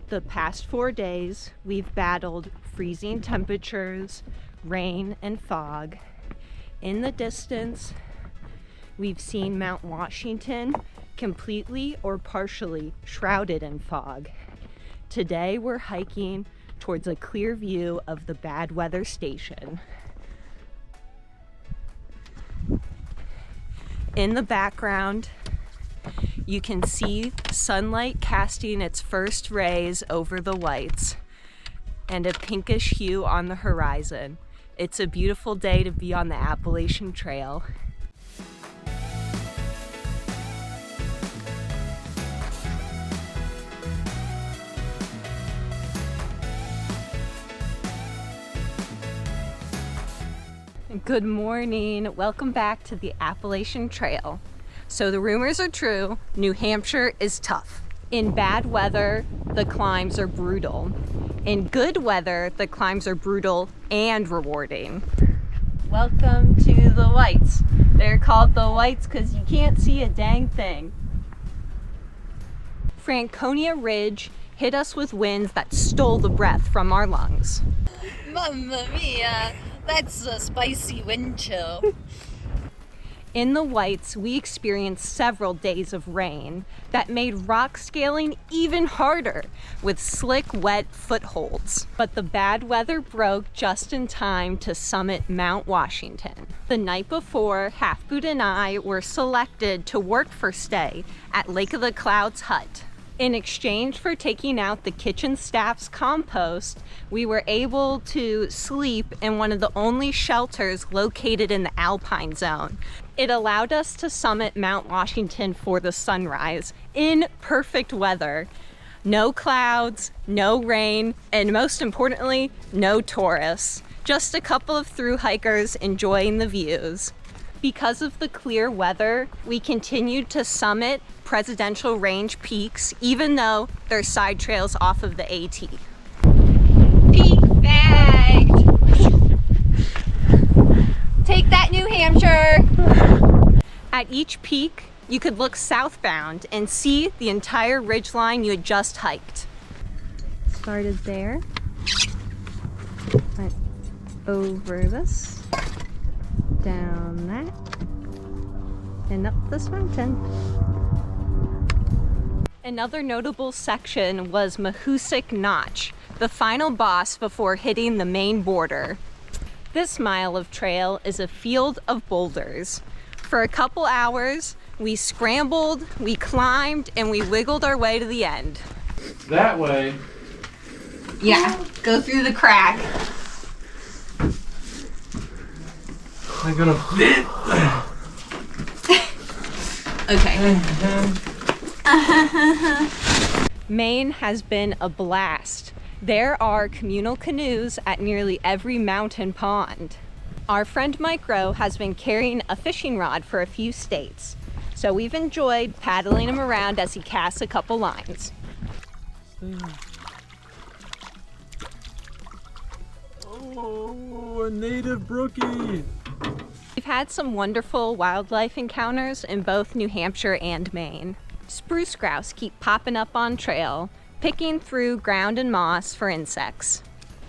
The past 4 days, we've battled freezing temperatures, rain, and fog. In the distance, we've seen Mount Washington completely or partially shrouded in fog. Today, we're hiking towards a clear view of the bad weather station. In the background, you can see sunlight casting its first rays over the whites and a pinkish hue on the horizon. It's a beautiful day to be on the Appalachian Trail. Good morning. Welcome back to the Appalachian Trail. So the rumors are true, New Hampshire is tough. In bad weather, the climbs are brutal. In good weather, the climbs are brutal and rewarding. Welcome to the Whites. They're called the Whites because you can't see a dang thing. Franconia Ridge hit us with winds that stole the breath from our lungs. Mamma mia, that's a spicy wind chill. In the Whites, we experienced several days of rain that made rock scaling even harder with slick, wet footholds. But the bad weather broke just in time to summit Mount Washington. The night before, Half Boot and I were selected to work for stay at Lake of the Clouds hut. In exchange for taking out the kitchen staff's compost, we were able to sleep in one of the only shelters located in the Alpine Zone. It allowed us to summit Mount Washington for the sunrise in perfect weather. No clouds, no rain, and most importantly, no tourists. Just a couple of thru hikers enjoying the views. Because of the clear weather, we continued to summit Presidential Range peaks, even though there's side trails off of the AT. Peak bagged! Take that, New Hampshire! At each peak, you could look southbound and see the entire ridgeline you had just hiked. Started there, went over this, down that, and up this mountain. Another notable section was Mahoosic Notch, the final boss before hitting the Maine border. This mile of trail is a field of boulders. For a couple hours, we scrambled, we climbed, and we wiggled our way to the end. That way? Yeah, go through the crack. I'm gonna fit. Okay. Maine has been a blast. There are communal canoes at nearly every mountain pond. Our friend Micro has been carrying a fishing rod for a few states, so we've enjoyed paddling him around as he casts a couple lines. Oh, a native brookie! We've had some wonderful wildlife encounters in both New Hampshire and Maine. Spruce grouse keep popping up on trail, picking through ground and moss for insects.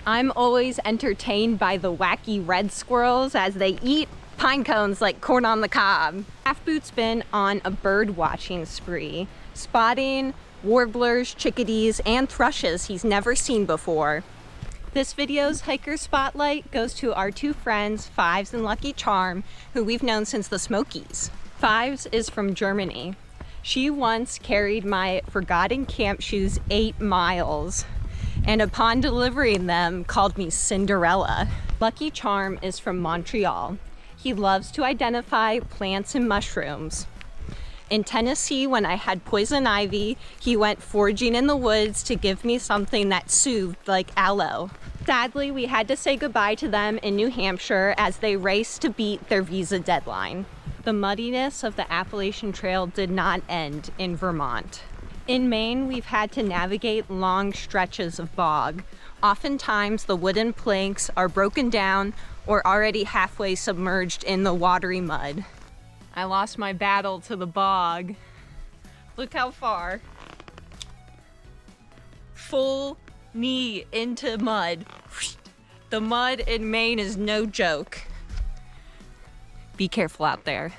I'm always entertained by the wacky red squirrels as they eat pine cones like corn on the cob. Half Boot's been on a bird watching spree, spotting warblers, chickadees, and thrushes he's never seen before. This video's hiker spotlight goes to our two friends, Fives and Lucky Charm, who we've known since the Smokies. Fives is from Germany. She once carried my forgotten camp shoes 8 miles, and upon delivering them, called me Cinderella. Lucky Charm is from Montreal. He loves to identify plants and mushrooms. In Tennessee, when I had poison ivy, he went foraging in the woods to give me something that soothed like aloe. Sadly, we had to say goodbye to them in New Hampshire as they raced to beat their visa deadline. The muddiness of the Appalachian Trail did not end in Vermont. In Maine, we've had to navigate long stretches of bog. Oftentimes, the wooden planks are broken down or already halfway submerged in the watery mud. I lost my battle to the bog. Look how far. full knee into mud. The mud in Maine is no joke. Be careful out there.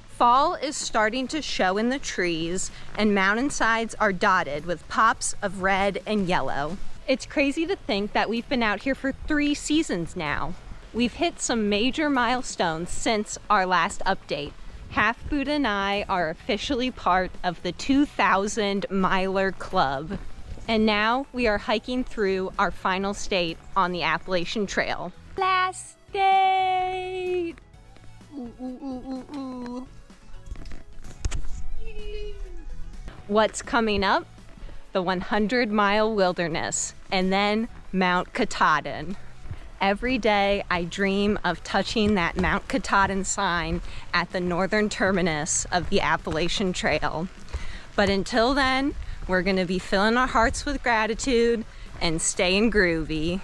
Fall is starting to show in the trees, and mountainsides are dotted with pops of red and yellow. It's crazy to think that we've been out here for 3 seasons now. We've hit some major milestones since our last update. Half Buddha and I are officially part of the 2,000 miler club. And now we are hiking through our final state on the Appalachian Trail. Last state! Ooh, ooh, ooh, ooh, ooh. What's coming up? The 100-mile wilderness, and then Mount Katahdin. Every day I dream of touching that Mount Katahdin sign at the northern terminus of the Appalachian Trail. But until then, we're gonna be filling our hearts with gratitude and staying groovy.